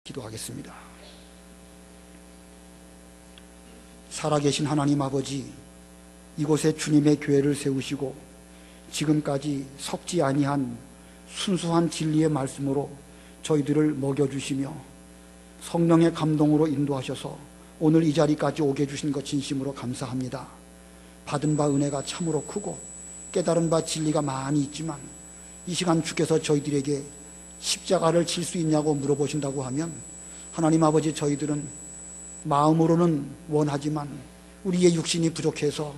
기도하겠습니다. 살아계신 하나님 아버지, 이곳에 주님의 교회를 세우시고 지금까지 섞지 아니한 순수한 진리의 말씀으로 저희들을 먹여주시며 성령의 감동으로 인도하셔서 오늘 이 자리까지 오게 해주신 것 진심으로 감사합니다. 받은 바 은혜가 참으로 크고 깨달은 바 진리가 많이 있지만 이 시간 주께서 저희들에게 십자가를 질 수 있냐고 물어보신다고 하면 하나님 아버지, 저희들은 마음으로는 원하지만 우리의 육신이 부족해서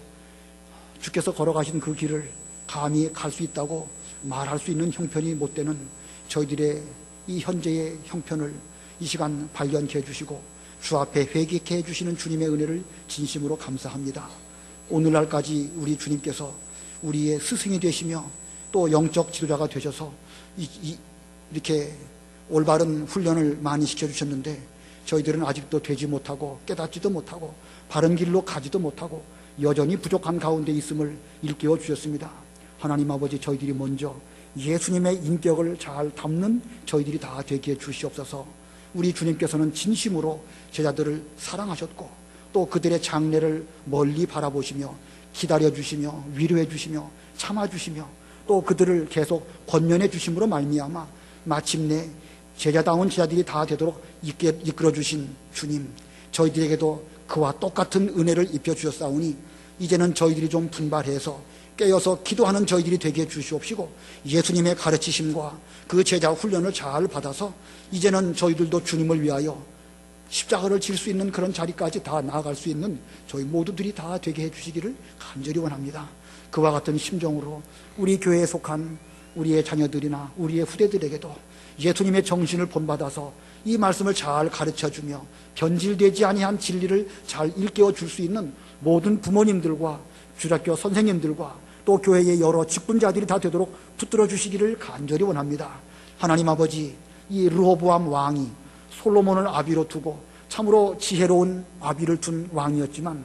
주께서 걸어가신 그 길을 감히 갈 수 있다고 말할 수 있는 형편이 못 되는 저희들의 이 현재의 형편을 이 시간 발견케 해주시고 주 앞에 회개케 해주시는 주님의 은혜를 진심으로 감사합니다. 오늘날까지 우리 주님께서 우리의 스승이 되시며 또 영적 지도자가 되셔서 이렇게 올바른 훈련을 많이 시켜주셨는데 저희들은 아직도 되지 못하고 깨닫지도 못하고 바른 길로 가지도 못하고 여전히 부족한 가운데 있음을 일깨워 주셨습니다. 하나님 아버지, 저희들이 먼저 예수님의 인격을 잘 담는 저희들이 다 되게 해 주시옵소서. 우리 주님께서는 진심으로 제자들을 사랑하셨고 또 그들의 장래를 멀리 바라보시며 기다려 주시며 위로해 주시며 참아 주시며 또 그들을 계속 권면해 주심으로 말미암아 마침내 제자다운 제자들이 다 되도록 이끌어 주신 주님, 저희들에게도 그와 똑같은 은혜를 입혀 주셨사오니 이제는 저희들이 좀 분발해서 깨어서 기도하는 저희들이 되게 해 주시옵시고 예수님의 가르치심과 그 제자 훈련을 잘 받아서 이제는 저희들도 주님을 위하여 십자가를 질 수 있는 그런 자리까지 다 나아갈 수 있는 저희 모두들이 다 되게 해 주시기를 간절히 원합니다. 그와 같은 심정으로 우리 교회에 속한 우리의 자녀들이나 우리의 후대들에게도 예수님의 정신을 본받아서 이 말씀을 잘 가르쳐주며 변질되지 아니한 진리를 잘 일깨워 줄 수 있는 모든 부모님들과 주일학교 선생님들과 또 교회의 여러 직분자들이 다 되도록 붙들어 주시기를 간절히 원합니다. 하나님 아버지, 이 르호보암 왕이 솔로몬을 아비로 두고 참으로 지혜로운 아비를 둔 왕이었지만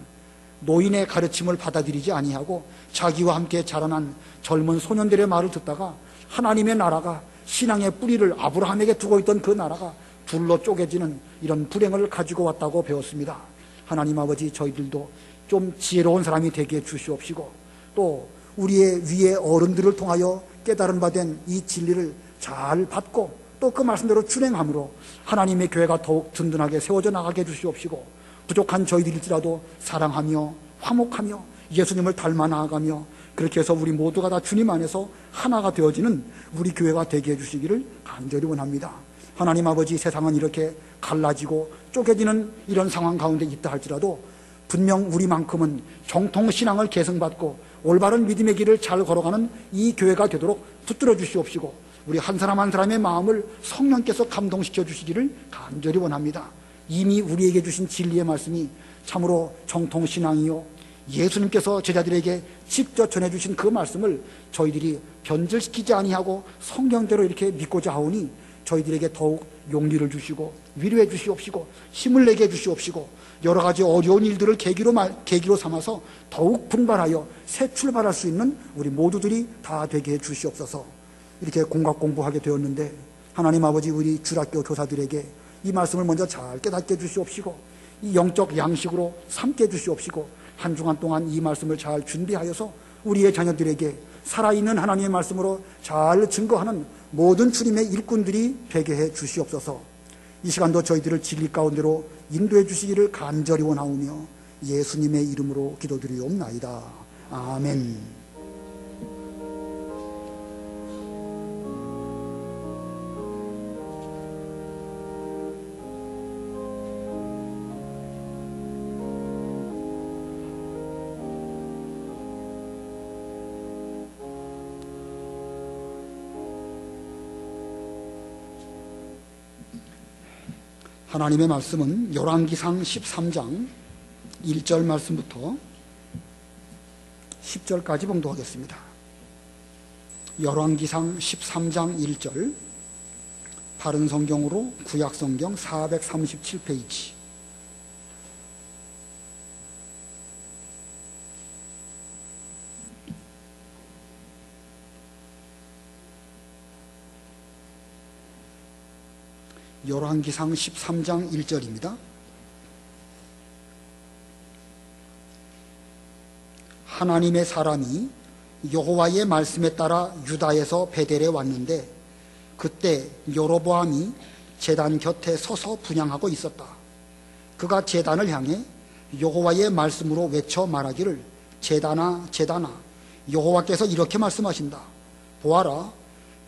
노인의 가르침을 받아들이지 아니하고 자기와 함께 자라난 젊은 소년들의 말을 듣다가 하나님의 나라가, 신앙의 뿌리를 아브라함에게 두고 있던 그 나라가 둘로 쪼개지는 이런 불행을 가지고 왔다고 배웠습니다. 하나님 아버지, 저희들도 좀 지혜로운 사람이 되게 해 주시옵시고 또 우리의 위의 어른들을 통하여 깨달은 바 된 이 진리를 잘 받고 또 그 말씀대로 준행함으로 하나님의 교회가 더욱 든든하게 세워져 나가게 해 주시옵시고 부족한 저희들일지라도 사랑하며 화목하며 예수님을 닮아 나아가며 그렇게 해서 우리 모두가 다 주님 안에서 하나가 되어지는 우리 교회가 되게 해주시기를 간절히 원합니다. 하나님 아버지, 세상은 이렇게 갈라지고 쪼개지는 이런 상황 가운데 있다 할지라도 분명 우리만큼은 정통신앙을 계승받고 올바른 믿음의 길을 잘 걸어가는 이 교회가 되도록 붙들어 주시옵시고 우리 한 사람 한 사람의 마음을 성령께서 감동시켜 주시기를 간절히 원합니다. 이미 우리에게 주신 진리의 말씀이 참으로 정통신앙이요 예수님께서 제자들에게 직접 전해주신 그 말씀을 저희들이 변질시키지 아니하고 성경대로 이렇게 믿고자 하오니 저희들에게 더욱 용기를 주시고 위로해 주시옵시고 힘을 내게 해 주시옵시고 여러 가지 어려운 일들을 계기로 삼아서 더욱 분발하여 새 출발할 수 있는 우리 모두들이 다 되게 해 주시옵소서. 이렇게 공각 공부하게 되었는데 하나님 아버지, 우리 주일학교 교사들에게 이 말씀을 먼저 잘 깨닫게 해 주시옵시고 이 영적 양식으로 삼게 해 주시옵시고 한 주간 동안 이 말씀을 잘 준비하여서 우리의 자녀들에게 살아있는 하나님의 말씀으로 잘 증거하는 모든 주님의 일꾼들이 되게 해 주시옵소서. 이 시간도 저희들을 진리 가운데로 인도해 주시기를 간절히 원하오며 예수님의 이름으로 기도드리옵나이다. 아멘. 하나님의 말씀은 열왕기상 13장 1절 말씀부터 10절까지 봉독하겠습니다. 열왕기상 13장 1절, 바른 성경으로 구약성경 437페이지. 열왕기상 13장 1절입니다. 하나님의 사람이 여호와의 말씀에 따라 유다에서 베델에 왔는데 그때 여로보암이 제단 곁에 서서 분향하고 있었다. 그가 제단을 향해 여호와의 말씀으로 외쳐 말하기를 제단아 제단아 여호와께서 이렇게 말씀하신다. 보아라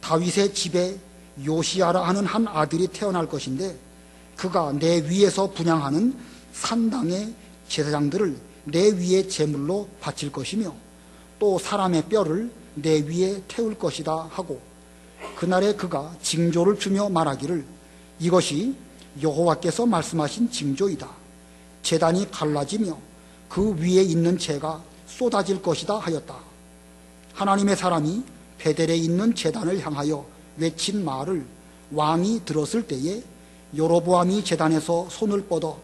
다윗의 집에 요시야라 하는 한 아들이 태어날 것인데 그가 내 위에서 분향하는 산당의 제사장들을 내 위에 제물로 바칠 것이며 또 사람의 뼈를 내 위에 태울 것이다 하고 그날에 그가 징조를 주며 말하기를 이것이 여호와께서 말씀하신 징조이다. 제단이 갈라지며 그 위에 있는 재가 쏟아질 것이다 하였다. 하나님의 사람이 베델에 있는 제단을 향하여 외친 말을 왕이 들었을 때에 여로보암이 제단에서 손을 뻗어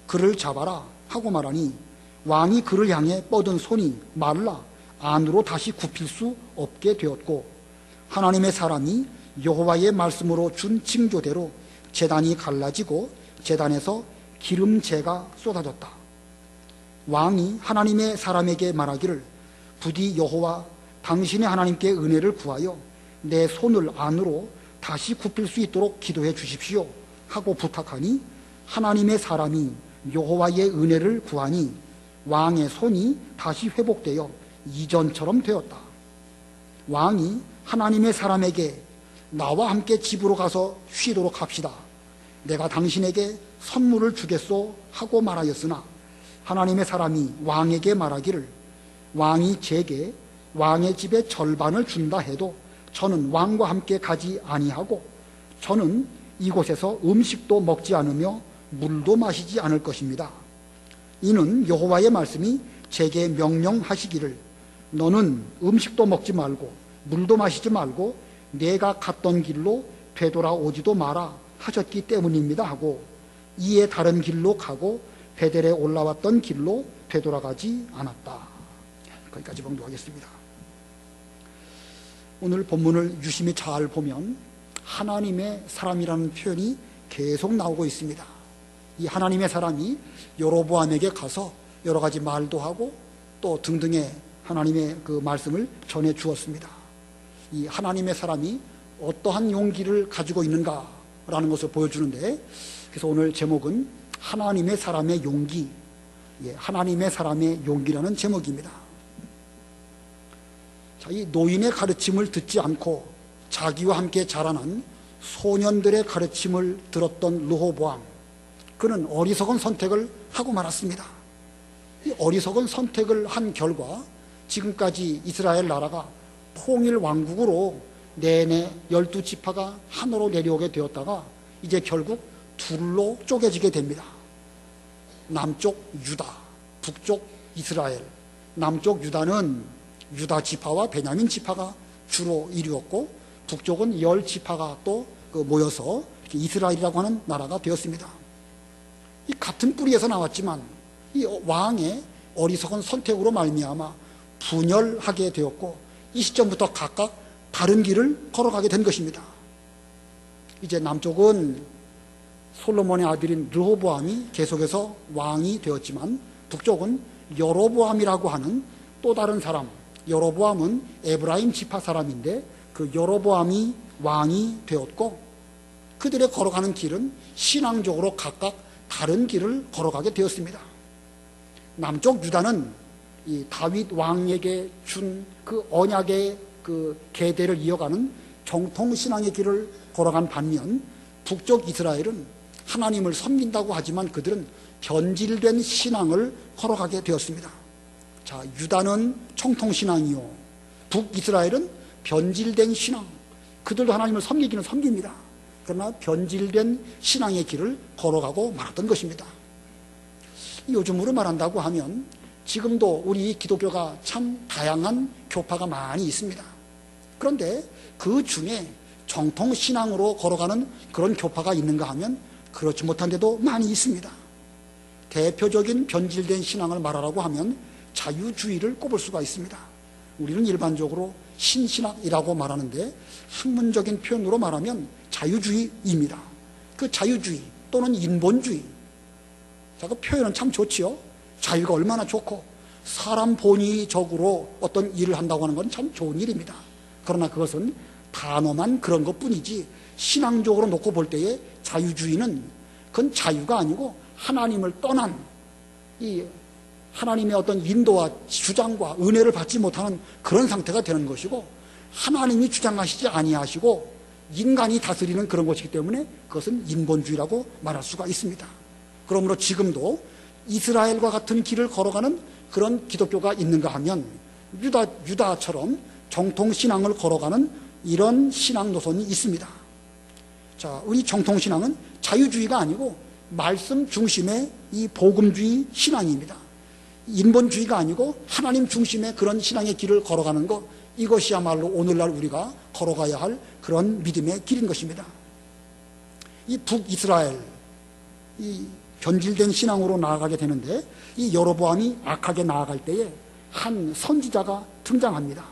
그를 잡아라 하고 말하니 왕이 그를 향해 뻗은 손이 말라 안으로 다시 굽힐 수 없게 되었고 하나님의 사람이 여호와의 말씀으로 준 징조대로 제단이 갈라지고 제단에서 기름재가 쏟아졌다. 왕이 하나님의 사람에게 말하기를 부디 여호와 당신의 하나님께 은혜를 구하여 내 손을 안으로 다시 굽힐 수 있도록 기도해 주십시오 하고 부탁하니 하나님의 사람이 여호와의 은혜를 구하니 왕의 손이 다시 회복되어 이전처럼 되었다. 왕이 하나님의 사람에게 나와 함께 집으로 가서 쉬도록 합시다. 내가 당신에게 선물을 주겠소 하고 말하였으나 하나님의 사람이 왕에게 말하기를 왕이 제게 왕의 집의 절반을 준다 해도 저는 왕과 함께 가지 아니하고 저는 이곳에서 음식도 먹지 않으며 물도 마시지 않을 것입니다. 이는 여호와의 말씀이 제게 명령하시기를 너는 음식도 먹지 말고 물도 마시지 말고 내가 갔던 길로 되돌아오지도 마라 하셨기 때문입니다 하고 이에 다른 길로 가고 베델에 올라왔던 길로 되돌아가지 않았다. 거기까지 봉독하겠습니다. 오늘 본문을 유심히 잘 보면 하나님의 사람이라는 표현이 계속 나오고 있습니다. 이 하나님의 사람이 여로보암에게 가서 여러 가지 말도 하고 또 등등의 하나님의 그 말씀을 전해 주었습니다. 이 하나님의 사람이 어떠한 용기를 가지고 있는가라는 것을 보여주는데 그래서 오늘 제목은 하나님의 사람의 용기, 하나님의 사람의 용기라는 제목입니다. 자, 이 노인의 가르침을 듣지 않고 자기와 함께 자라난 소년들의 가르침을 들었던 르호보암, 그는 어리석은 선택을 하고 말았습니다. 이 어리석은 선택을 한 결과 지금까지 이스라엘 나라가 통일 왕국으로 내내 12지파가 하나로 내려오게 되었다가 이제 결국 둘로 쪼개지게 됩니다. 남쪽 유다, 북쪽 이스라엘. 남쪽 유다는 유다 지파와 베냐민 지파가 주로 이루었고 북쪽은 10지파가 또 모여서 이스라엘이라고 하는 나라가 되었습니다. 이 같은 뿌리에서 나왔지만 이 왕의 어리석은 선택으로 말미암아 분열하게 되었고 이 시점부터 각각 다른 길을 걸어가게 된 것입니다. 이제 남쪽은 솔로몬의 아들인 르호보암이 계속해서 왕이 되었지만 북쪽은 여로보암이라고 하는 또 다른 사람, 여로보암은 에브라임 지파 사람인데 그 여로보암이 왕이 되었고 그들의 걸어가는 길은 신앙적으로 각각 다른 길을 걸어가게 되었습니다. 남쪽 유다는 이 다윗 왕에게 준 그 언약의 그 계대를 이어가는 정통 신앙의 길을 걸어간 반면 북쪽 이스라엘은 하나님을 섬긴다고 하지만 그들은 변질된 신앙을 걸어가게 되었습니다. 자, 유다는 청통 신앙이요, 북이스라엘은 변질된 신앙. 그들도 하나님을 섬기기는 섬깁니다. 그러나 변질된 신앙의 길을 걸어가고 말았던 것입니다. 요즘으로 말한다고 하면 지금도 우리 기독교가 참 다양한 교파가 많이 있습니다. 그런데 그 중에 정통 신앙으로 걸어가는 그런 교파가 있는가 하면 그렇지 못한 데도 많이 있습니다. 대표적인 변질된 신앙을 말하라고 하면 자유주의를 꼽을 수가 있습니다. 우리는 일반적으로 신신학이라고 말하는데 학문적인 표현으로 말하면 자유주의입니다. 그 자유주의 또는 인본주의, 자, 그 표현은 참 좋지요. 자유가 얼마나 좋고 사람 본의적으로 어떤 일을 한다고 하는 건 참 좋은 일입니다. 그러나 그것은 단어만 그런 것뿐이지 신앙적으로 놓고 볼 때에 자유주의는 그건 자유가 아니고 하나님을 떠난 이 하나님의 어떤 인도와 주장과 은혜를 받지 못하는 그런 상태가 되는 것이고, 하나님이 주장하시지 아니하시고 인간이 다스리는 그런 것이기 때문에 그것은 인본주의라고 말할 수가 있습니다. 그러므로 지금도 이스라엘과 같은 길을 걸어가는 그런 기독교가 있는가 하면 유다처럼 정통신앙을 걸어가는 이런 신앙 노선이 있습니다. 자, 우리 정통신앙은 자유주의가 아니고 말씀 중심의 이 복음주의 신앙입니다. 인본주의가 아니고 하나님 중심의 그런 신앙의 길을 걸어가는 것, 이것이야말로 오늘날 우리가 걸어가야 할 그런 믿음의 길인 것입니다. 이 북이스라엘, 이 변질된 신앙으로 나아가게 되는데, 이 여로보암이 악하게 나아갈 때에 한 선지자가 등장합니다.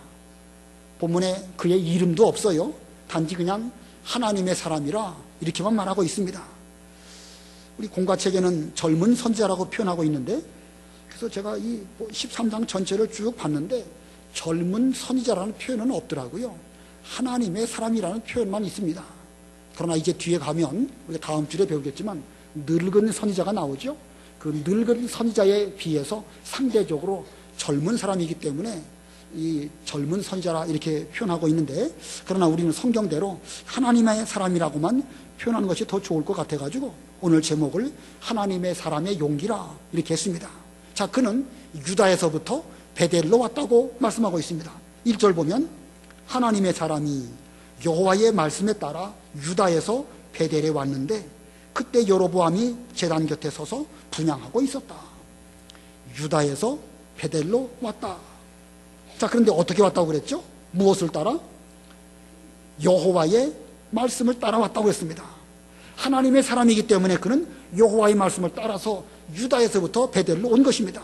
본문에 그의 이름도 없어요. 단지 그냥 하나님의 사람이라 이렇게만 말하고 있습니다. 우리 공과책에는 젊은 선지자라고 표현하고 있는데, 그래서 제가 이 13장 전체를 쭉 봤는데 젊은 선지자라는 표현은 없더라고요. 하나님의 사람이라는 표현만 있습니다. 그러나 이제 뒤에 가면 우리가 다음 주에 배우겠지만 늙은 선지자가 나오죠. 그 늙은 선지자에 비해서 상대적으로 젊은 사람이기 때문에 이 젊은 선지자라 이렇게 표현하고 있는데, 그러나 우리는 성경대로 하나님의 사람이라고만 표현하는 것이 더 좋을 것 같아가지고 오늘 제목을 하나님의 사람의 용기라 이렇게 했습니다. 자, 그는 유다에서부터 베델로 왔다고 말씀하고 있습니다. 1절 보면 하나님의 사람이 여호와의 말씀에 따라 유다에서 베델에 왔는데 그때 여로보암이 제단 곁에 서서 분향하고 있었다. 유다에서 베델로 왔다. 자, 그런데 어떻게 왔다고 그랬죠? 무엇을 따라? 여호와의 말씀을 따라왔다고 했습니다. 하나님의 사람이기 때문에 그는 여호와의 말씀을 따라서 유다에서부터 베델로 온 것입니다.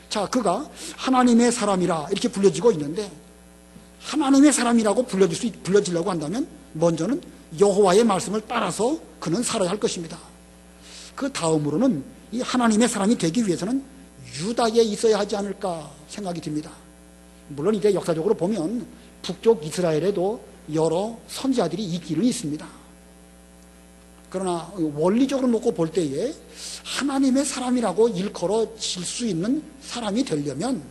자, 그가 하나님의 사람이라 이렇게 불려지고 있는데, 하나님의 사람이라고 불려지려고 한다면 먼저는 여호와의 말씀을 따라서 그는 살아야 할 것입니다. 그 다음으로는 이 하나님의 사람이 되기 위해서는 유다에 있어야 하지 않을까 생각이 듭니다. 물론 이제 역사적으로 보면 북쪽 이스라엘에도 여러 선지자들이 있기는 있습니다. 그러나 원리적으로 놓고 볼 때에 하나님의 사람이라고 일컬어질 수 있는 사람이 되려면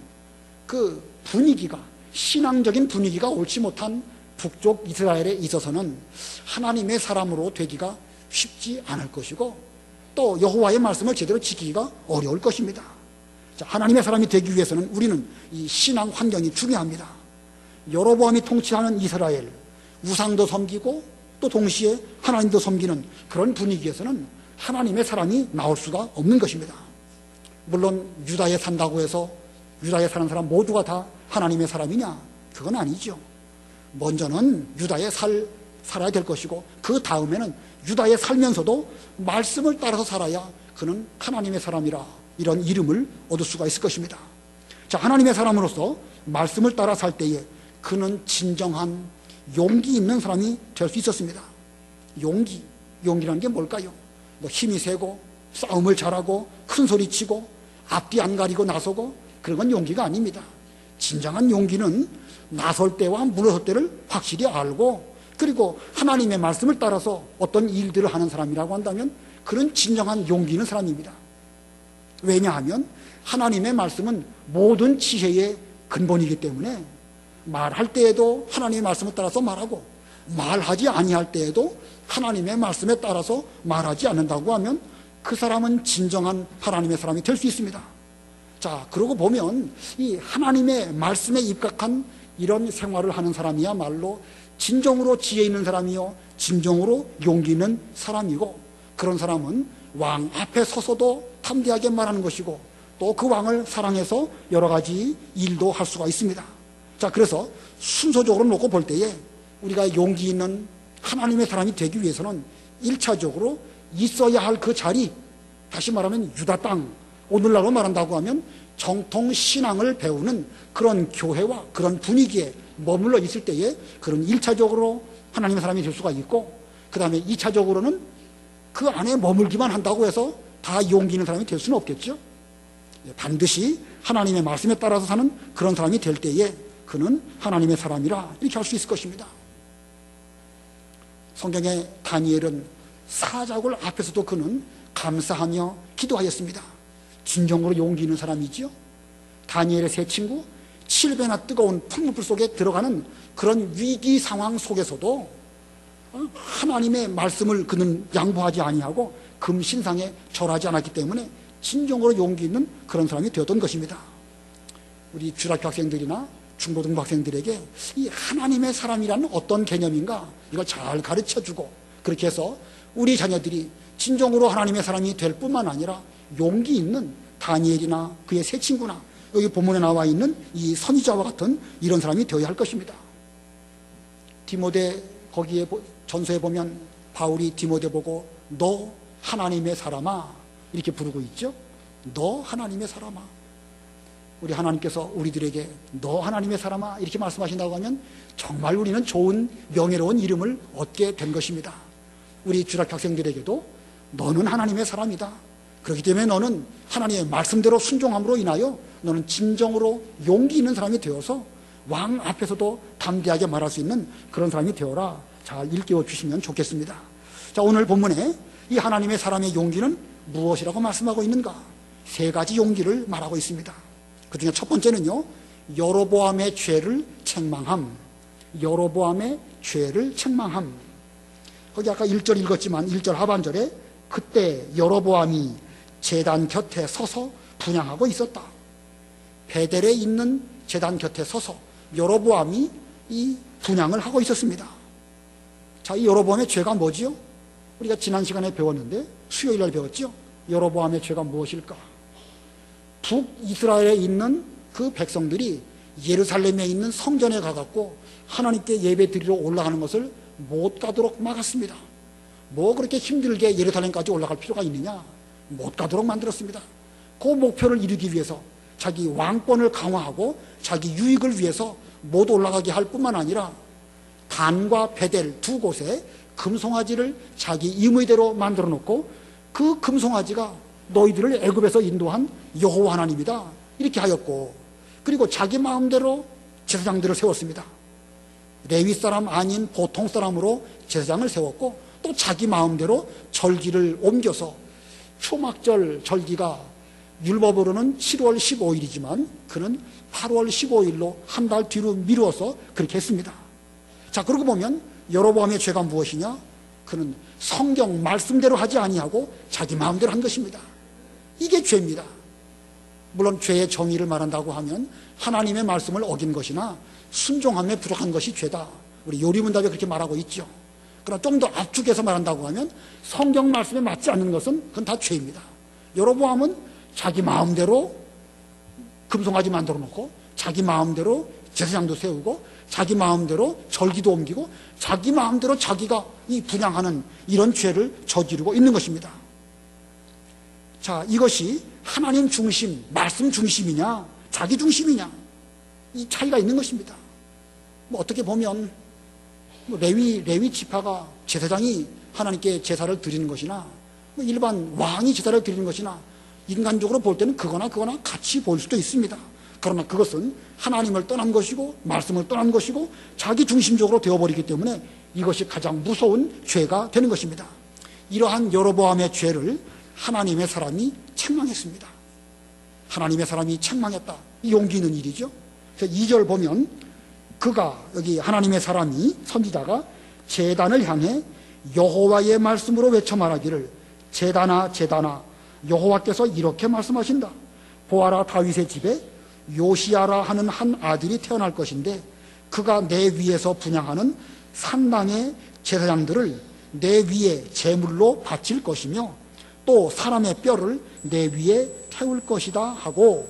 그 분위기가, 신앙적인 분위기가 옳지 못한 북쪽 이스라엘에 있어서는 하나님의 사람으로 되기가 쉽지 않을 것이고, 또 여호와의 말씀을 제대로 지키기가 어려울 것입니다. 자, 하나님의 사람이 되기 위해서는 우리는 이 신앙 환경이 중요합니다. 여로보암이 통치하는 이스라엘, 우상도 섬기고 또 동시에 하나님도 섬기는 그런 분위기에서는 하나님의 사람이 나올 수가 없는 것입니다. 물론 유다에 산다고 해서 유다에 사는 사람 모두가 다 하나님의 사람이냐? 그건 아니죠. 먼저는 유다에 살아야 될 것이고, 그 다음에는 유다에 살면서도 말씀을 따라서 살아야 그는 하나님의 사람이라 이런 이름을 얻을 수가 있을 것입니다. 자, 하나님의 사람으로서 말씀을 따라 살 때에 그는 진정한 용기 있는 사람이 될 수 있었습니다. 용기라는 게 뭘까요? 뭐 힘이 세고 싸움을 잘하고 큰 소리 치고 앞뒤 안 가리고 나서고 그런 건 용기가 아닙니다. 진정한 용기는 나설 때와 물러설 때를 확실히 알고, 그리고 하나님의 말씀을 따라서 어떤 일들을 하는 사람이라고 한다면 그런 진정한 용기 있는 사람입니다. 왜냐하면 하나님의 말씀은 모든 지혜의 근본이기 때문에 말할 때에도 하나님의 말씀을 따라서 말하고, 말하지 아니할 때에도 하나님의 말씀에 따라서 말하지 않는다고 하면 그 사람은 진정한 하나님의 사람이 될 수 있습니다. 자, 그러고 보면 이 하나님의 말씀에 입각한 이런 생활을 하는 사람이야말로 진정으로 지혜 있는 사람이요, 진정으로 용기 있는 사람이고, 그런 사람은 왕 앞에 서서도 담대하게 말하는 것이고, 또 그 왕을 사랑해서 여러 가지 일도 할 수가 있습니다. 자, 그래서 순서적으로 놓고 볼 때에 우리가 용기 있는 하나님의 사람이 되기 위해서는 1차적으로 있어야 할 그 자리, 다시 말하면 유다 땅, 오늘날로 말한다고 하면 정통 신앙을 배우는 그런 교회와 그런 분위기에 머물러 있을 때에 그런 1차적으로 하나님의 사람이 될 수가 있고, 그 다음에 2차적으로는 그 안에 머물기만 한다고 해서 다 용기 있는 사람이 될 수는 없겠죠. 반드시 하나님의 말씀에 따라서 사는 그런 사람이 될 때에 그는 하나님의 사람이라 이렇게 할 수 있을 것입니다. 성경의 다니엘은 사자굴 앞에서도 그는 감사하며 기도하였습니다. 진정으로 용기 있는 사람이지요. 다니엘의 세 친구 7배나 뜨거운 풀무불 속에 들어가는 그런 위기 상황 속에서도 하나님의 말씀을 그는 양보하지 아니하고 금신상에 절하지 않았기 때문에 진정으로 용기 있는 그런 사람이 되었던 것입니다. 우리 주일학교 학생들이나 중고등부 학생들에게 이 하나님의 사람이라는 어떤 개념인가 이걸 잘 가르쳐주고 그렇게 해서 우리 자녀들이 진정으로 하나님의 사람이 될 뿐만 아니라 용기 있는 다니엘이나 그의 세 친구나 여기 본문에 나와 있는 이 선지자와 같은 이런 사람이 되어야 할 것입니다. 디모데 거기에 전서에 보면 바울이 디모데 보고 너 하나님의 사람아 이렇게 부르고 있죠. 너 하나님의 사람아. 우리 하나님께서 우리들에게 너 하나님의 사람아 이렇게 말씀하신다고 하면 정말 우리는 좋은 명예로운 이름을 얻게 된 것입니다. 우리 주일학교 학생들에게도 너는 하나님의 사람이다. 그렇기 때문에 너는 하나님의 말씀대로 순종함으로 인하여 너는 진정으로 용기 있는 사람이 되어서 왕 앞에서도 담대하게 말할 수 있는 그런 사람이 되어라. 잘 일깨워 주시면 좋겠습니다. 자, 오늘 본문에 이 하나님의 사람의 용기는 무엇이라고 말씀하고 있는가? 세 가지 용기를 말하고 있습니다. 그 중에 첫 번째는요, 여로보암의 죄를 책망함. 여로보암의 죄를 책망함. 거기 아까 1절 읽었지만 1절 하반절에 그때 여로보암이 제단 곁에 서서 분향하고 있었다. 베델에 있는 제단 곁에 서서 여로보암이 이 분향을 하고 있었습니다. 자, 이 여로보암의 죄가 뭐지요? 우리가 지난 시간에 배웠는데 수요일 날 배웠죠? 여로보암의 죄가 무엇일까? 북이스라엘에 있는 그 백성들이 예루살렘에 있는 성전에 가갖고 하나님께 예배 드리러 올라가는 것을 못 가도록 막았습니다. 뭐 그렇게 힘들게 예루살렘까지 올라갈 필요가 있느냐? 못 가도록 만들었습니다. 그 목표를 이루기 위해서 자기 왕권을 강화하고 자기 유익을 위해서 못 올라가게 할 뿐만 아니라 단과 베델 두 곳에 금송아지를 자기 임의대로 만들어 놓고 그 금송아지가 너희들을 애굽에서 인도한 여호와 하나님이다 이렇게 하였고, 그리고 자기 마음대로 제사장들을 세웠습니다. 레위 사람 아닌 보통 사람으로 제사장을 세웠고, 또 자기 마음대로 절기를 옮겨서 초막절 절기가 율법으로는 7월 15일이지만 그는 8월 15일로 한 달 뒤로 미루어서 그렇게 했습니다. 자, 그러고 보면 여로보암의 죄가 무엇이냐? 그는 성경 말씀대로 하지 아니하고 자기 마음대로 한 것입니다. 이게 죄입니다. 물론 죄의 정의를 말한다고 하면 하나님의 말씀을 어긴 것이나 순종함에 부족한 것이 죄다. 우리 요리문답에 그렇게 말하고 있죠. 그러나 좀 더 압축해서 말한다고 하면 성경 말씀에 맞지 않는 것은 그건 다 죄입니다. 여로보암은 자기 마음대로 금송아지 만들어 놓고 자기 마음대로 제사장도 세우고 자기 마음대로 절기도 옮기고 자기 마음대로 자기가 이 분향하는 이런 죄를 저지르고 있는 것입니다. 자, 이것이 하나님 중심, 말씀 중심이냐 자기 중심이냐 이 차이가 있는 것입니다. 뭐 어떻게 보면 레위 지파가 제사장이 하나님께 제사를 드리는 것이나 일반 왕이 제사를 드리는 것이나 인간적으로 볼 때는 그거나 같이 보일 수도 있습니다. 그러나 그것은 하나님을 떠난 것이고 말씀을 떠난 것이고 자기 중심적으로 되어버리기 때문에 이것이 가장 무서운 죄가 되는 것입니다. 이러한 여로보암의 죄를 하나님의 사람이 책망했습니다. 하나님의 사람이 책망했다. 이 용기 있는 일이죠. 그래서 2절 보면 그가 여기 하나님의 사람이 선지자가 제단을 향해 여호와의 말씀으로 외쳐 말하기를 제단아 제단아 여호와께서 이렇게 말씀하신다. 보아라 다윗의 집에 요시야라 하는 한 아들이 태어날 것인데 그가 내 위에서 분향하는 산당의 제사장들을 내 위에 제물로 바칠 것이며 또 사람의 뼈를 내 위에 태울 것이다 하고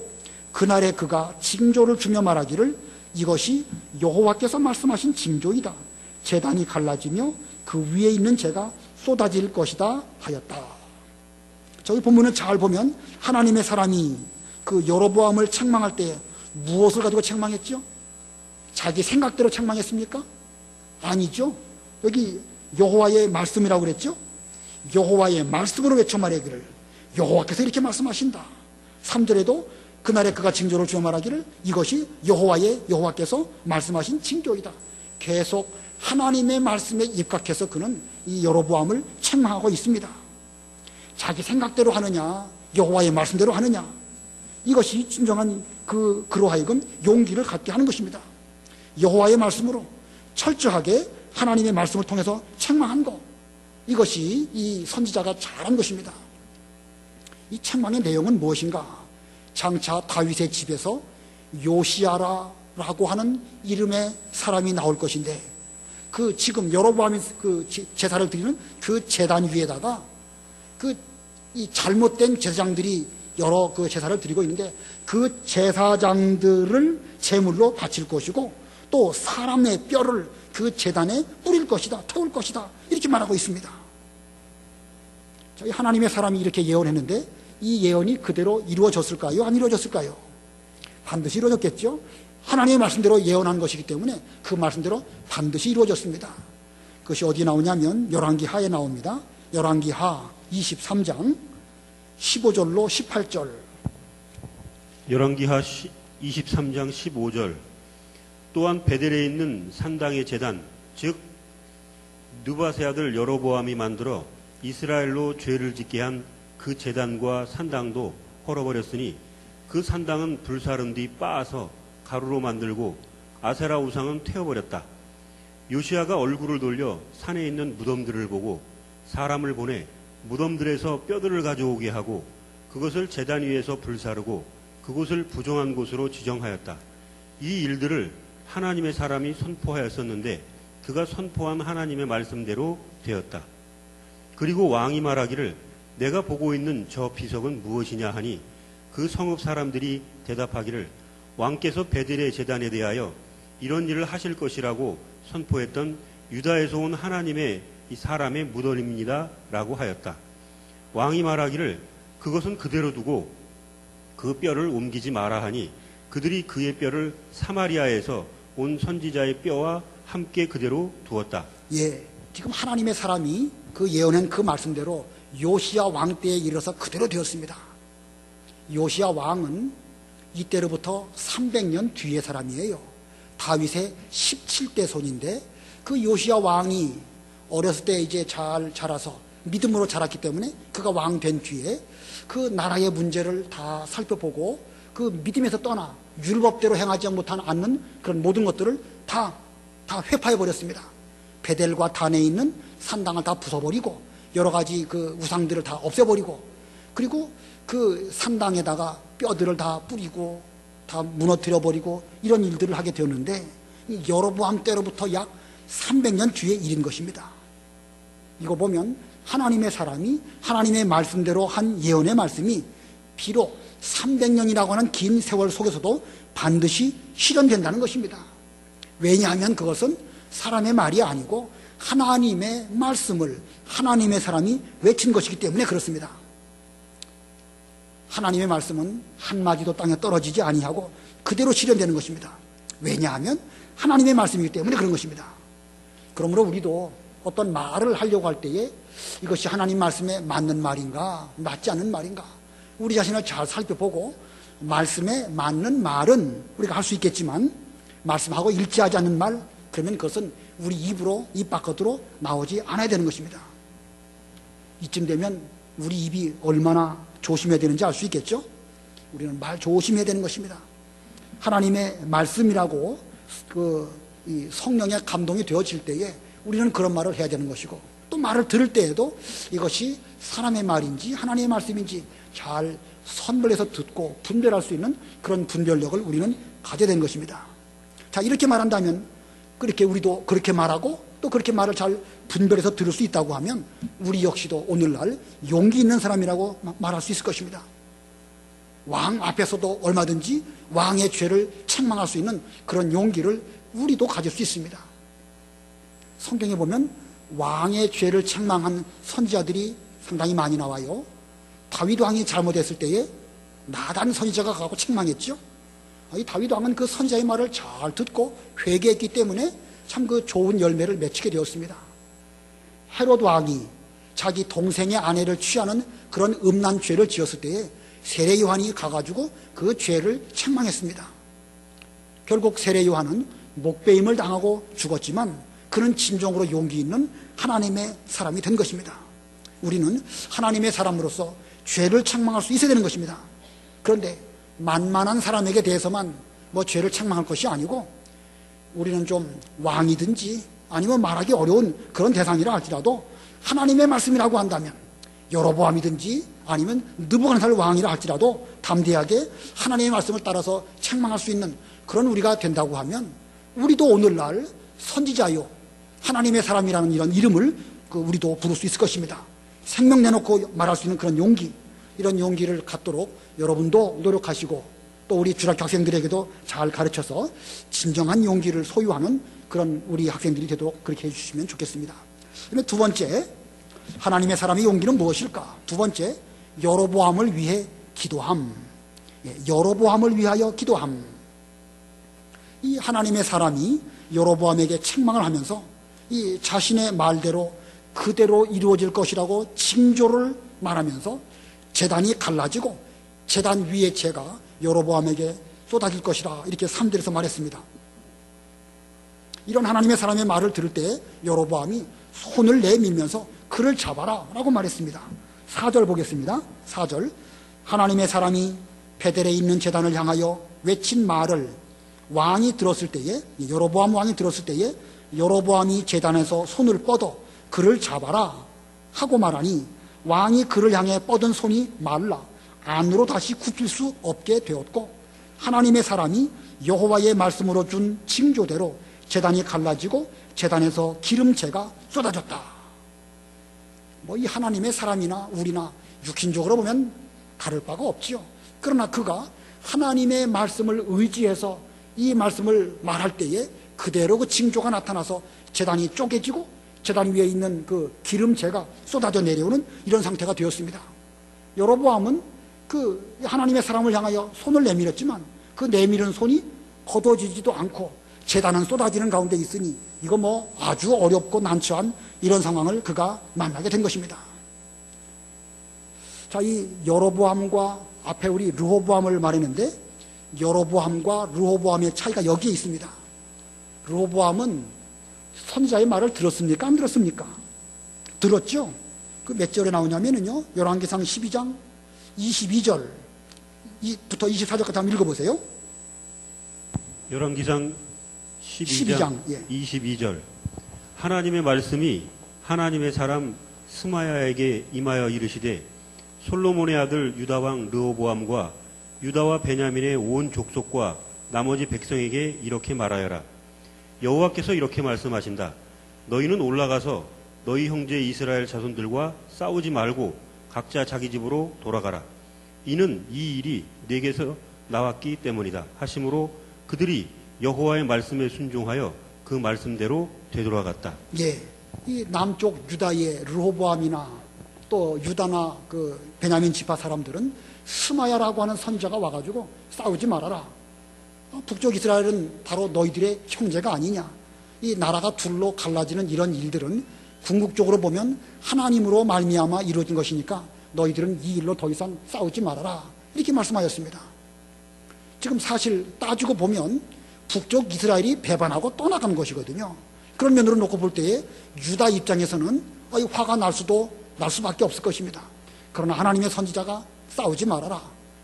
그날에 그가 징조를 주며 말하기를 이것이 여호와께서 말씀하신 징조이다. 제단이 갈라지며 그 위에 있는 재가 쏟아질 것이다 하였다. 저희 본문을 잘 보면 하나님의 사람이 그 여로보암을 책망할 때 무엇을 가지고 책망했죠? 자기 생각대로 책망했습니까? 아니죠. 여기 여호와의 말씀이라고 그랬죠. 여호와의 말씀으로 외쳐 말하기를 여호와께서 이렇게 말씀하신다. 3절에도 그날에 그가 징조를 주어 말하기를 이것이 여호와께서 말씀하신 징조이다. 계속 하나님의 말씀에 입각해서 그는 이 여로보암을 책망하고 있습니다. 자기 생각대로 하느냐 여호와의 말씀대로 하느냐, 이것이 진정한 그로 하여금 용기를 갖게 하는 것입니다. 여호와의 말씀으로 철저하게 하나님의 말씀을 통해서 책망한 것, 이것이 이 선지자가 잘한 것입니다. 이 책망의 내용은 무엇인가? 장차 다윗의 집에서 요시야라고 하는 이름의 사람이 나올 것인데, 그 지금 여로보암이 그 제사를 드리는 그 제단 위에다가 이 잘못된 제사장들이 여러 그 제사를 드리고 있는데, 그 제사장들을 제물로 바칠 것이고 또 사람의 뼈를 그 제단에 뿌릴 것이다, 태울 것이다, 이렇게 말하고 있습니다. 저희 하나님의 사람이 이렇게 예언했는데 이 예언이 그대로 이루어졌을까요? 안 이루어졌을까요? 반드시 이루어졌겠죠. 하나님의 말씀대로 예언한 것이기 때문에 그 말씀대로 반드시 이루어졌습니다. 그것이 어디 나오냐면 열왕기하에 나옵니다. 열왕기하 23장 15절로 18절. 열왕기하 23장 15절. 또한 베델에 있는 산당의 제단, 즉 느바세 아들 여로보암이 만들어 이스라엘로 죄를 짓게 한 그 제단과 산당도 헐어버렸으니 그 산당은 불사른 뒤 빻아서 가루로 만들고 아세라 우상은 태워버렸다. 요시야가 얼굴을 돌려 산에 있는 무덤들을 보고 사람을 보내 무덤들에서 뼈들을 가져오게 하고 그것을 제단 위에서 불사르고 그곳을 부정한 곳으로 지정하였다. 이 일들을 하나님의 사람이 선포하였었는데 그가 선포한 하나님의 말씀대로 되었다. 그리고 왕이 말하기를 내가 보고 있는 저 비석은 무엇이냐 하니 그 성읍 사람들이 대답하기를 왕께서 베델의 제단에 대하여 이런 일을 하실 것이라고 선포했던 유다에서 온 하나님의 이 사람의 무덤입니다 라고 하였다. 왕이 말하기를 그것은 그대로 두고 그 뼈를 옮기지 마라 하니 그들이 그의 뼈를 사마리아에서 온 선지자의 뼈와 함께 그대로 두었다. 예, 지금 하나님의 사람이 그 예언한 그 말씀대로 요시야 왕 때에 이르러서 그대로 되었습니다. 요시야 왕은 이때로부터 300년 뒤의 사람이에요. 다윗의 17대 손인데 그 요시야 왕이 어렸을 때 이제 잘 자라서 믿음으로 자랐기 때문에 그가 왕 된 뒤에 그 나라의 문제를 다 살펴보고 그 믿음에서 떠나 율법대로 행하지 않는 그런 모든 것들을 다 회파해 버렸습니다. 베델과 단에 있는 산당을 다 부숴버리고 여러 가지 그 우상들을 다 없애버리고, 그리고 그 산당에다가 뼈들을 다 뿌리고 다 무너뜨려버리고 이런 일들을 하게 되었는데, 이 여로보암 때로부터 약 300년 뒤의 일인 것입니다. 이거 보면 하나님의 사람이 하나님의 말씀대로 한 예언의 말씀이 비록 300년이라고 하는 긴 세월 속에서도 반드시 실현된다는 것입니다. 왜냐하면 그것은 사람의 말이 아니고 하나님의 말씀을 하나님의 사람이 외친 것이기 때문에 그렇습니다. 하나님의 말씀은 한마디도 땅에 떨어지지 아니하고 그대로 실현되는 것입니다. 왜냐하면 하나님의 말씀이기 때문에 그런 것입니다. 그러므로 우리도 어떤 말을 하려고 할 때에 이것이 하나님 말씀에 맞는 말인가 맞지 않는 말인가 우리 자신을 잘 살펴보고 말씀에 맞는 말은 우리가 할 수 있겠지만 말씀하고 일치하지 않는 말, 그러면 그것은 우리 입 바깥으로 나오지 않아야 되는 것입니다. 이쯤 되면 우리 입이 얼마나 조심해야 되는지 알 수 있겠죠? 우리는 말 조심해야 되는 것입니다. 하나님의 말씀이라고 이 성령의 감동이 되어질 때에 우리는 그런 말을 해야 되는 것이고, 또 말을 들을 때에도 이것이 사람의 말인지 하나님의 말씀인지 잘 선별해서 듣고 분별할 수 있는 그런 분별력을 우리는 가져야 되는 것입니다. 자, 이렇게 말한다면 그렇게 우리도 그렇게 말하고 또 그렇게 말을 잘 분별해서 들을 수 있다고 하면 우리 역시도 오늘날 용기 있는 사람이라고 말할 수 있을 것입니다. 왕 앞에서도 얼마든지 왕의 죄를 책망할 수 있는 그런 용기를 우리도 가질 수 있습니다. 성경에 보면 왕의 죄를 책망한 선지자들이 상당히 많이 나와요. 다윗 왕이 잘못했을 때에 나단 선지자가 가고 책망했죠. 이 다윗 왕은 그 선지자의 말을 잘 듣고 회개했기 때문에 참 그 좋은 열매를 맺히게 되었습니다. 헤롯 왕이 자기 동생의 아내를 취하는 그런 음란 죄를 지었을 때에 세례 요한이 가가지고 그 죄를 책망했습니다. 결국 세례 요한은 목베임을 당하고 죽었지만 그는 진정으로 용기 있는 하나님의 사람이 된 것입니다. 우리는 하나님의 사람으로서 죄를 책망할 수 있어야 되는 것입니다. 그런데 만만한 사람에게 대해서만 죄를 책망할 것이 아니고 우리는 좀 왕이든지 아니면 말하기 어려운 그런 대상이라 할지라도 하나님의 말씀이라고 한다면 여로보암이든지 아니면 느부갓네살 왕이라 할지라도 담대하게 하나님의 말씀을 따라서 책망할 수 있는 그런 우리가 된다고 하면 우리도 오늘날 선지자요 하나님의 사람이라는 이런 이름을 우리도 부를 수 있을 것입니다. 생명 내놓고 말할 수 있는 그런 용기, 이런 용기를 갖도록 여러분도 노력하시고 또 우리 주일학교 학생들에게도 잘 가르쳐서 진정한 용기를 소유하는 그런 우리 학생들이 되도록 그렇게 해주시면 좋겠습니다. 그다음에 두 번째, 하나님의 사람의 용기는 무엇일까? 두 번째, 여로보암을 위해 기도함. 여로보암을 위하여 기도함. 이 하나님의 사람이 여로보암에게 책망을 하면서 이 자신의 말대로 그대로 이루어질 것이라고 징조를 말하면서 제단이 갈라지고 제단 위의 재가 여로보암에게 쏟아질 것이라 이렇게 3절에서 말했습니다. 이런 하나님의 사람의 말을 들을 때 여로보암이 손을 내밀면서 그를 잡아라 라고 말했습니다. 4절 보겠습니다. 4절, 하나님의 사람이 베델에 있는 제단을 향하여 외친 말을 왕이 들었을 때에, 여로보암 왕이 들었을 때에 여로보암이 제단에서 손을 뻗어 그를 잡아라 하고 말하니 왕이 그를 향해 뻗은 손이 말라 안으로 다시 굽힐 수 없게 되었고 하나님의 사람이 여호와의 말씀으로 준 징조대로 제단이 갈라지고 제단에서 기름재가 쏟아졌다. 이 하나님의 사람이나 우리나 육신적으로 보면 다를 바가 없지요. 그러나 그가 하나님의 말씀을 의지해서 이 말씀을 말할 때에 그대로 그 징조가 나타나서 제단이 쪼개지고 제단 위에 있는 그 기름재가 쏟아져 내려오는 이런 상태가 되었습니다. 여로보암은 그 하나님의 사람을 향하여 손을 내밀었지만 그 내밀은 손이 걷어지지도 않고 제단은 쏟아지는 가운데 있으니 이거 아주 어렵고 난처한 이런 상황을 그가 만나게 된 것입니다. 자, 이 여로보암과 앞에 우리 르호보암을 말했는데 여로보암과 르호보암의 차이가 여기에 있습니다. 르호보암은 선지자의 말을 들었습니까? 안 들었습니까? 들었죠? 그 몇 절에 나오냐면요. 열왕기상 12장 22절부터 24절까지 한번 읽어보세요. 열왕기상 12장 22절. 하나님의 말씀이 하나님의 사람 스마야에게 임하여 이르시되 솔로몬의 아들 유다왕 르호보암과 유다와 베냐민의 온 족속과 나머지 백성에게 이렇게 말하여라. 여호와께서 이렇게 말씀하신다. 너희는 올라가서 너희 형제 이스라엘 자손들과 싸우지 말고 각자 자기 집으로 돌아가라. 이는 이 일이 내게서 나왔기 때문이다 하심으로 그들이 여호와의 말씀에 순종하여 그 말씀대로 되돌아갔다. 예, 이 남쪽 유다의 르호보암이나 또 유다나 그 베냐민 지파 사람들은 스마야라고 하는 선지자가 와가지고 싸우지 말아라. 북쪽 이스라엘은 바로 너희들의 형제가 아니냐. 이 나라가 둘로 갈라지는 이런 일들은 궁극적으로 보면 하나님으로 말미암아 이루어진 것이니까 너희들은 이 일로 더 이상 싸우지 말아라. 이렇게 말씀하셨습니다. 지금 사실 따지고 보면 북쪽 이스라엘이 배반하고 떠나간 것이거든요. 그런 면으로 놓고 볼 때에 유다 입장에서는 화가 날 수밖에 없을 것입니다. 그러나 하나님의 선지자가 싸우지 말아라.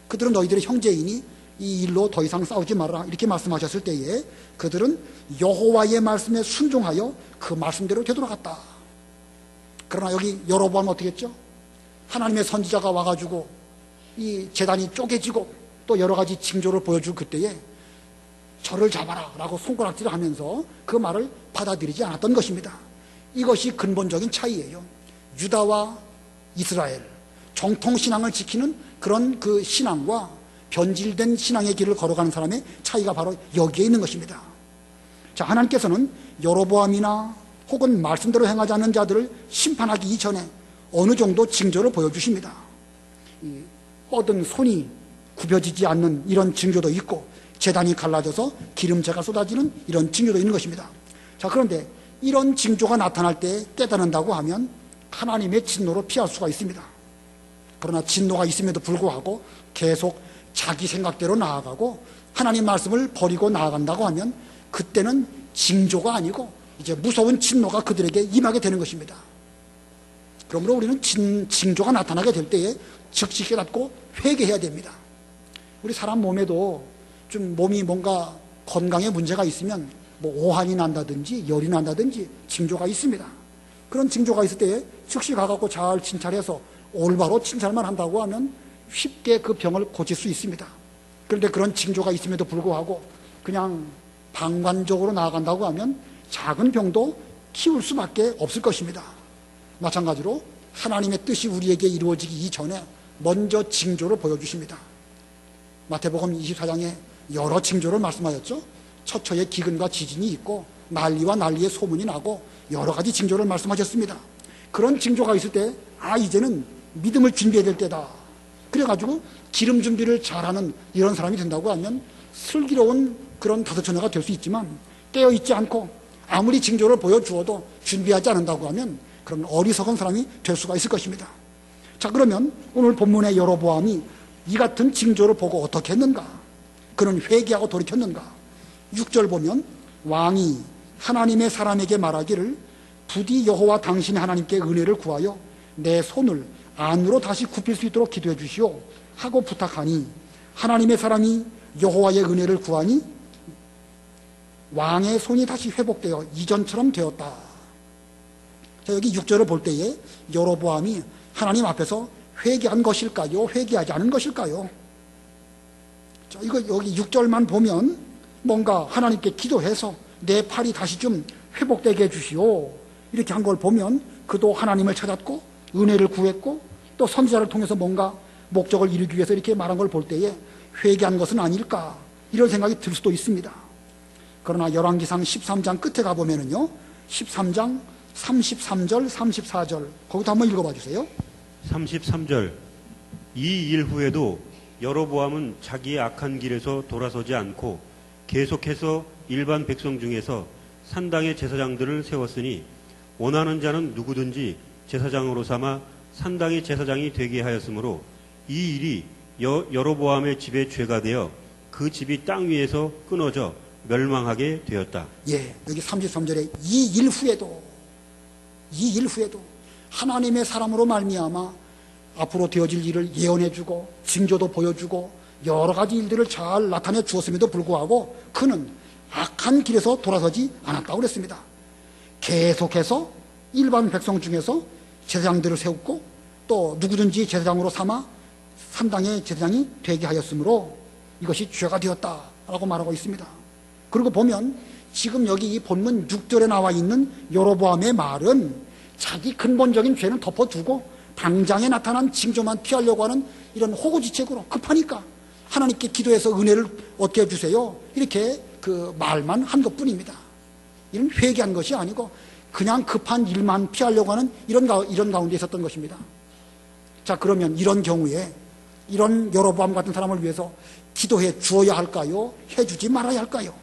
그들은 너희들의 형제이니 이 일로 더 이상 싸우지 말아라. 이렇게 말씀하셨을 때에 그들은 여호와의 말씀에 순종하여 그 말씀대로 되돌아갔다. 그러나 여기 여로보암은 어떻게 했죠? 하나님의 선지자가 와가지고 이 제단이 쪼개지고 또 여러 가지 징조를 보여줄 그때에 저를 잡아라 라고 손가락질을 하면서 그 말을 받아들이지 않았던 것입니다. 이것이 근본적인 차이예요. 유다와 이스라엘 정통신앙을 지키는 그런 그 신앙과 변질된 신앙의 길을 걸어가는 사람의 차이가 바로 여기에 있는 것입니다. 자, 하나님께서는 여로보암이나 혹은 말씀대로 행하지 않는 자들을 심판하기 이전에 어느 정도 징조를 보여주십니다. 이 뻗은 손이 굽혀지지 않는 이런 징조도 있고 제단이 갈라져서 기름재가 쏟아지는 이런 징조도 있는 것입니다. 자, 그런데 이런 징조가 나타날 때 깨닫는다고 하면 하나님의 진노로 피할 수가 있습니다. 그러나 진노가 있음에도 불구하고 계속 자기 생각대로 나아가고 하나님 말씀을 버리고 나아간다고 하면 그때는 징조가 아니고 이제 무서운 진노가 그들에게 임하게 되는 것입니다. 그러므로 우리는 징조가 나타나게 될 때에 즉시 깨닫고 회개해야 됩니다. 우리 사람 몸에도 좀 몸이 뭔가 건강에 문제가 있으면 뭐 오한이 난다든지 열이 난다든지 징조가 있습니다. 그런 징조가 있을 때에 즉시 가갖고 잘 진찰해서 올바로 진찰만 한다고 하면 쉽게 그 병을 고칠 수 있습니다. 그런데 그런 징조가 있음에도 불구하고 그냥 방관적으로 나아간다고 하면 작은 병도 키울 수밖에 없을 것입니다. 마찬가지로 하나님의 뜻이 우리에게 이루어지기 이전에 먼저 징조를 보여주십니다. 마태복음 24장에 여러 징조를 말씀하였죠. 처처에 기근과 지진이 있고 난리와 난리의 소문이 나고 여러 가지 징조를 말씀하셨습니다. 그런 징조가 있을 때 이제는 믿음을 준비해야 될 때다. 그래가지고 기름 준비를 잘하는 이런 사람이 된다고 하면 슬기로운 그런 다섯처녀가 될 수 있지만 깨어있지 않고 아무리 징조를 보여주어도 준비하지 않는다고 하면 그런 어리석은 사람이 될 수가 있을 것입니다. 자, 그러면 오늘 본문의 여로보암이 이 같은 징조를 보고 어떻게 했는가? 그는 회개하고 돌이켰는가? 6절 보면 왕이 하나님의 사람에게 말하기를 부디 여호와 당신의 하나님께 은혜를 구하여 내 손을 안으로 다시 굽힐 수 있도록 기도해 주시오 하고 부탁하니 하나님의 사람이 여호와의 은혜를 구하니 왕의 손이 다시 회복되어 이전처럼 되었다. 자, 여기 6절을 볼 때에 여로보암이 하나님 앞에서 회개한 것일까요? 회개하지 않은 것일까요? 자, 이거 여기 6절만 보면 뭔가 하나님께 기도해서 내 팔이 다시 좀 회복되게 해주시오 이렇게 한 걸 보면 그도 하나님을 찾았고 은혜를 구했고 또 선지자를 통해서 뭔가 목적을 이루기 위해서 이렇게 말한 걸 볼 때에 회개한 것은 아닐까 이런 생각이 들 수도 있습니다. 그러나 열왕기상 13장 끝에 가보면은요 13장 33절 34절 거기도 한번 읽어봐 주세요. 33절 이 일 후에도 여로보암은 자기의 악한 길에서 돌아서지 않고 계속해서 일반 백성 중에서 산당의 제사장들을 세웠으니 원하는 자는 누구든지 제사장으로 삼아 산당의 제사장이 되게 하였으므로 이 일이 여로보암의 집의 죄가 되어 그 집이 땅 위에서 끊어져 멸망하게 되었다. 예, 여기 33절에 이 일 후에도 하나님의 사람으로 말미암아 앞으로 되어질 일을 예언해주고 징조도 보여주고 여러 가지 일들을 잘 나타내 주었음에도 불구하고 그는 악한 길에서 돌아서지 않았다고 그랬습니다. 계속해서 일반 백성 중에서 제사장들을 세웠고 또 누구든지 제사장으로 삼아 산당의 제사장이 되게 하였으므로 이것이 죄가 되었다라고 말하고 있습니다. 그리고 보면 지금 여기 이 본문 6절에 나와 있는 여로보암의 말은 자기 근본적인 죄는 덮어두고 당장에 나타난 징조만 피하려고 하는 이런 호구지책으로 급하니까 하나님께 기도해서 은혜를 얻게 해주세요 이렇게 그 말만 한 것뿐입니다. 이런 회개한 것이 아니고 그냥 급한 일만 피하려고 하는 이런 가운데 있었던 것입니다. 자, 그러면 이런 경우에 이런 여로보암 같은 사람을 위해서 기도해 주어야 할까요? 해주지 말아야 할까요?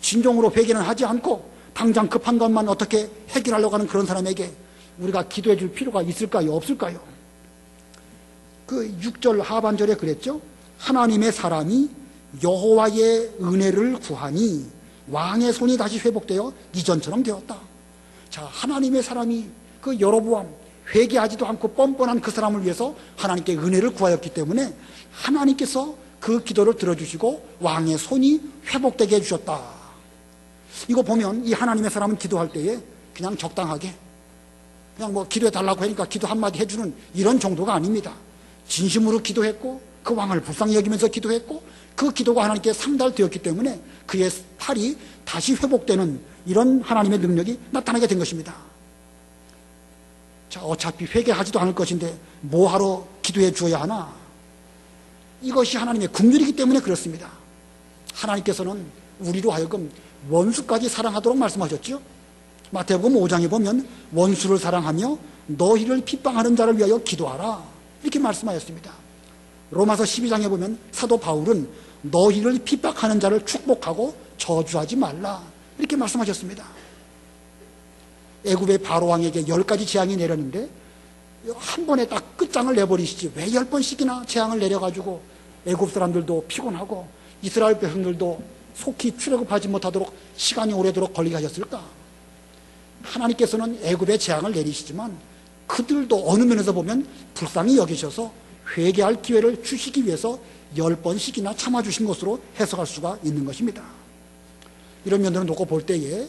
진정으로 회개는 하지 않고 당장 급한 것만 어떻게 해결하려고 하는 그런 사람에게 우리가 기도해 줄 필요가 있을까요? 없을까요? 그 6절 하반절에 그랬죠? 하나님의 사람이 여호와의 은혜를 구하니 왕의 손이 다시 회복되어 이전처럼 되었다. 자, 하나님의 사람이 그 여로보암 회개하지도 않고 뻔뻔한 그 사람을 위해서 하나님께 은혜를 구하였기 때문에 하나님께서 그 기도를 들어주시고 왕의 손이 회복되게 해주셨다. 이거 보면 이 하나님의 사람은 기도할 때에 그냥 적당하게 그냥 뭐 기도해 달라고 하니까 기도 한마디 해주는 이런 정도가 아닙니다. 진심으로 기도했고 그 왕을 불쌍히 여기면서 기도했고 그 기도가 하나님께 상달되었기 때문에 그의 팔이 다시 회복되는 이런 하나님의 능력이 나타나게 된 것입니다. 자, 어차피 회개하지도 않을 것인데 뭐하러 기도해 주어야 하나? 이것이 하나님의 긍휼이기 때문에 그렇습니다. 하나님께서는 우리로 하여금 원수까지 사랑하도록 말씀하셨죠. 마태복음 5장에 보면 원수를 사랑하며 너희를 핍박하는 자를 위하여 기도하라 이렇게 말씀하였습니다. 로마서 12장에 보면 사도 바울은 너희를 핍박하는 자를 축복하고 저주하지 말라 이렇게 말씀하셨습니다. 애굽의 바로왕에게 10가지 재앙이 내렸는데 한 번에 딱 끝장을 내버리시지 왜 10번씩이나 재앙을 내려가지고 애굽 사람들도 피곤하고 이스라엘 백성들도 속히 출애굽하지 못하도록 시간이 오래도록 걸리게 하셨을까? 하나님께서는 애굽의 재앙을 내리시지만 그들도 어느 면에서 보면 불쌍히 여기셔서 회개할 기회를 주시기 위해서 10번씩이나 참아주신 것으로 해석할 수가 있는 것입니다. 이런 면들을 놓고 볼 때에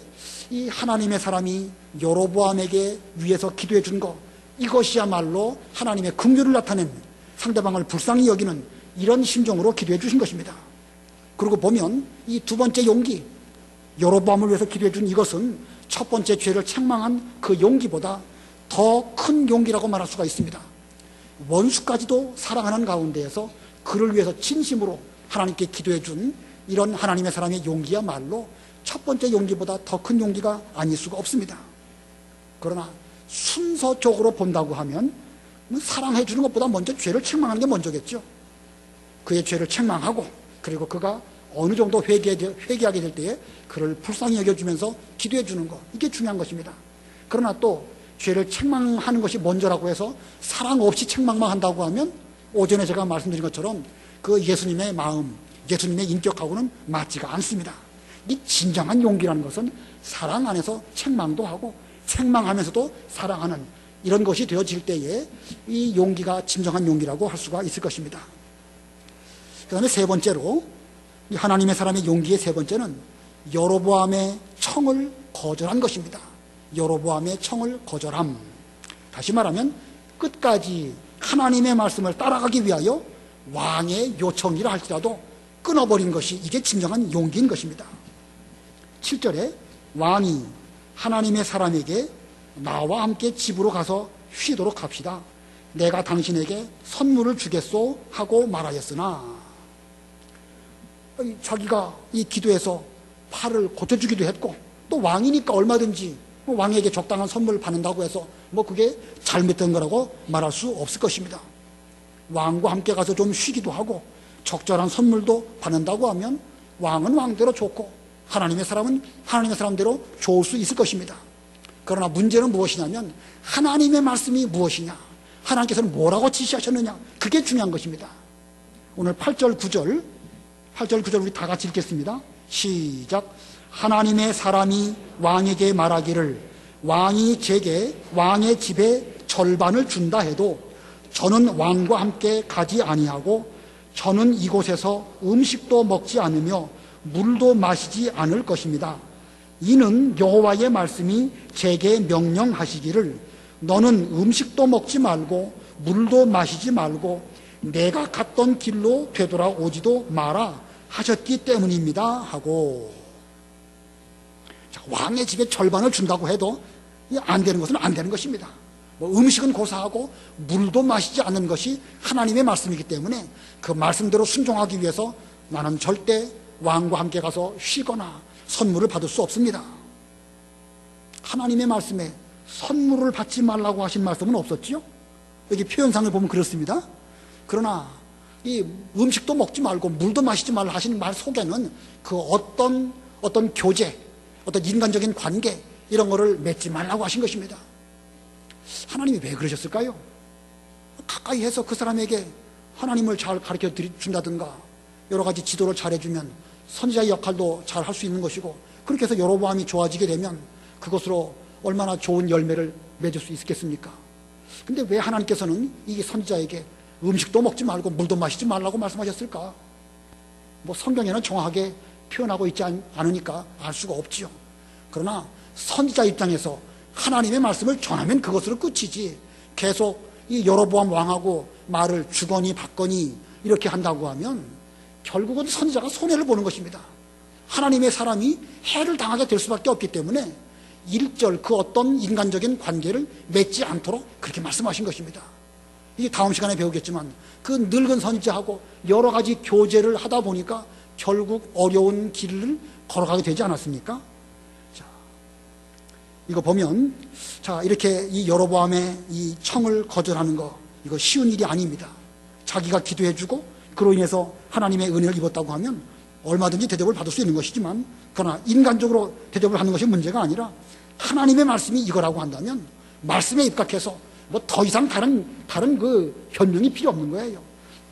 이 하나님의 사람이 여로보암에게 위해서 기도해 준 것, 이것이야말로 하나님의 긍휼을 나타낸, 상대방을 불쌍히 여기는 이런 심정으로 기도해 주신 것입니다. 그리고 보면 이 두 번째 용기, 여로보암을 위해서 기도해 준 이것은 첫 번째 죄를 책망한 그 용기보다 더 큰 용기라고 말할 수가 있습니다. 원수까지도 사랑하는 가운데에서 그를 위해서 진심으로 하나님께 기도해 준 이런 하나님의 사람의 용기야말로 첫 번째 용기보다 더 큰 용기가 아닐 수가 없습니다. 그러나 순서적으로 본다고 하면 사랑해 주는 것보다 먼저 죄를 책망하는 게 먼저겠죠. 그의 죄를 책망하고 그리고 그가 어느 정도 회개하게 될 때에 그를 불쌍히 여겨주면서 기도해 주는 것, 이게 중요한 것입니다. 그러나 또 죄를 책망하는 것이 먼저라고 해서 사랑 없이 책망만 한다고 하면 오전에 제가 말씀드린 것처럼 그 예수님의 마음, 예수님의 인격하고는 맞지가 않습니다. 이 진정한 용기라는 것은 사랑 안에서 책망도 하고 책망하면서도 사랑하는 이런 것이 되어질 때에 이 용기가 진정한 용기라고 할 수가 있을 것입니다. 그 다음에 세 번째로 하나님의 사람의 용기의 세 번째는 여로보암의 청을 거절한 것입니다. 여로보암의 청을 거절함. 다시 말하면 끝까지 하나님의 말씀을 따라가기 위하여 왕의 요청이라 할지라도 끊어버린 것이 이게 진정한 용기인 것입니다. 7절에 왕이 하나님의 사람에게 나와 함께 집으로 가서 쉬도록 합시다. 내가 당신에게 선물을 주겠소 하고 말하였으나, 자기가 이 기도에서 팔을 고쳐주기도 했고 또 왕이니까 얼마든지 왕에게 적당한 선물을 받는다고 해서 그게 잘못된 거라고 말할 수 없을 것입니다. 왕과 함께 가서 좀 쉬기도 하고 적절한 선물도 받는다고 하면 왕은 왕대로 좋고 하나님의 사람은 하나님의 사람대로 좋을 수 있을 것입니다. 그러나 문제는 무엇이냐면 하나님의 말씀이 무엇이냐, 하나님께서는 뭐라고 지시하셨느냐, 그게 중요한 것입니다. 오늘 8절 9절 우리 다 같이 읽겠습니다. 시작. 하나님의 사람이 왕에게 말하기를 왕이 제게 왕의 집에 절반을 준다 해도 저는 왕과 함께 가지 아니하고 저는 이곳에서 음식도 먹지 않으며 물도 마시지 않을 것입니다. 이는 여호와의 말씀이 제게 명령하시기를 너는 음식도 먹지 말고 물도 마시지 말고 내가 갔던 길로 되돌아오지도 마라 하셨기 때문입니다 하고, 왕의 집에 절반을 준다고 해도 안 되는 것은 안 되는 것입니다. 음식은 고사하고 물도 마시지 않는 것이 하나님의 말씀이기 때문에 그 말씀대로 순종하기 위해서 나는 절대 왕과 함께 가서 쉬거나 선물을 받을 수 없습니다. 하나님의 말씀에 선물을 받지 말라고 하신 말씀은 없었지요? 여기 표현상을 보면 그렇습니다. 그러나 이 음식도 먹지 말고 물도 마시지 말라 하신 말 속에는 그 어떤 교제, 어떤 인간적인 관계 이런 거를 맺지 말라고 하신 것입니다. 하나님이 왜 그러셨을까요? 가까이 해서 그 사람에게 하나님을 잘 가르쳐 준다든가 여러 가지 지도를 잘 해주면 선지자의 역할도 잘 할 수 있는 것이고, 그렇게 해서 여로보암이 좋아지게 되면 그것으로 얼마나 좋은 열매를 맺을 수 있겠습니까? 근데 왜 하나님께서는 이 선지자에게 음식도 먹지 말고 물도 마시지 말라고 말씀하셨을까? 성경에는 정확하게 표현하고 있지 않으니까 알 수가 없지요. 그러나 선지자 입장에서 하나님의 말씀을 전하면 그것으로 끝이지, 계속 이 여로보암 왕하고 말을 주거니 받거니 이렇게 한다고 하면 결국은 선지자가 손해를 보는 것입니다. 하나님의 사람이 해를 당하게 될 수밖에 없기 때문에 일절 그 어떤 인간적인 관계를 맺지 않도록 그렇게 말씀하신 것입니다. 이게 다음 시간에 배우겠지만 그 늙은 선지자하고 여러 가지 교제를 하다 보니까 결국 어려운 길을 걸어가게 되지 않았습니까? 자, 이거 보면 이렇게 이 여로보암의 이 청을 거절하는 거, 이거 쉬운 일이 아닙니다. 자기가 기도해주고 그로 인해서 하나님의 은혜를 입었다고 하면 얼마든지 대접을 받을 수 있는 것이지만, 그러나 인간적으로 대접을 하는 것이 문제가 아니라 하나님의 말씀이 이거라고 한다면 말씀에 입각해서 뭐 더 이상 다른 그 변명이 필요 없는 거예요.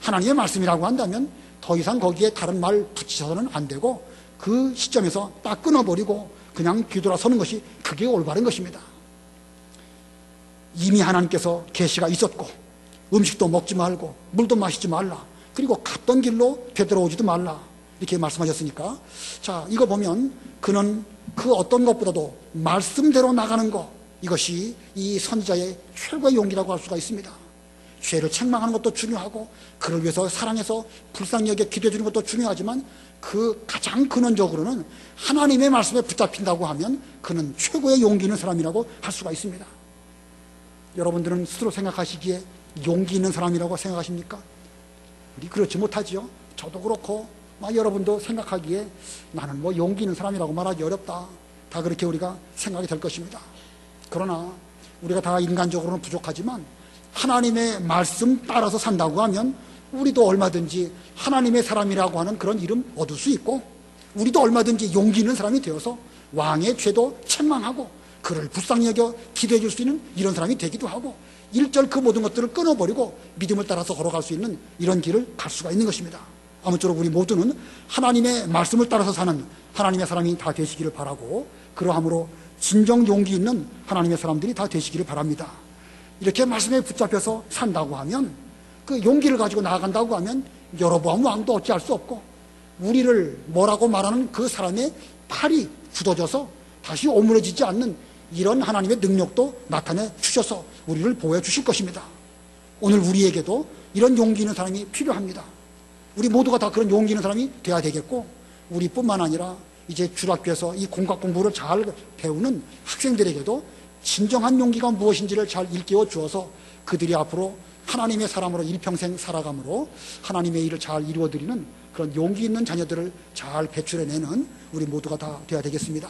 하나님의 말씀이라고 한다면 더 이상 거기에 다른 말 붙이셔서는 안 되고 그 시점에서 딱 끊어버리고 그냥 뒤돌아서는 것이 그게 올바른 것입니다. 이미 하나님께서 계시가 있었고 음식도 먹지 말고 물도 마시지 말라. 그리고 갔던 길로 되돌아오지도 말라. 이렇게 말씀하셨으니까 자, 이거 보면 그는 그 어떤 것보다도 말씀대로 나가는 것, 이것이 이 선지자의 최고의 용기라고 할 수가 있습니다. 죄를 책망하는 것도 중요하고 그를 위해서 사랑해서 불쌍히 여겨 기도해 주는 것도 중요하지만 그 가장 근원적으로는 하나님의 말씀에 붙잡힌다고 하면 그는 최고의 용기 있는 사람이라고 할 수가 있습니다. 여러분들은 스스로 생각하시기에 용기 있는 사람이라고 생각하십니까? 우리 그렇지 못하지요. 저도 그렇고 여러분도 생각하기에 나는 뭐 용기 있는 사람이라고 말하기 어렵다. 다 그렇게 우리가 생각이 될 것입니다. 그러나 우리가 다 인간적으로는 부족하지만 하나님의 말씀 따라서 산다고 하면 우리도 얼마든지 하나님의 사람이라고 하는 그런 이름 얻을 수 있고 우리도 얼마든지 용기 있는 사람이 되어서 왕의 죄도 책망하고 그를 불쌍히 여겨 기도해 줄 수 있는 이런 사람이 되기도 하고 일절 그 모든 것들을 끊어버리고 믿음을 따라서 걸어갈 수 있는 이런 길을 갈 수가 있는 것입니다. 아무쪼록 우리 모두는 하나님의 말씀을 따라서 사는 하나님의 사람이 다 되시기를 바라고 그러함으로 진정 용기 있는 하나님의 사람들이 다 되시기를 바랍니다. 이렇게 말씀에 붙잡혀서 산다고 하면 그 용기를 가지고 나아간다고 하면 여로보암 왕도 어찌할 수 없고 우리를 뭐라고 말하는 그 사람의 팔이 굳어져서 다시 오므려지지 않는 이런 하나님의 능력도 나타내 주셔서 우리를 보호해 주실 것입니다. 오늘 우리에게도 이런 용기 있는 사람이 필요합니다. 우리 모두가 다 그런 용기 있는 사람이 돼야 되겠고 우리뿐만 아니라 이제 주일학교에서 이 공학 공부를 잘 배우는 학생들에게도 진정한 용기가 무엇인지를 잘 일깨워 주어서 그들이 앞으로 하나님의 사람으로 일평생 살아감으로 하나님의 일을 잘 이루어드리는 그런 용기 있는 자녀들을 잘 배출해내는 우리 모두가 다 되어야 되겠습니다.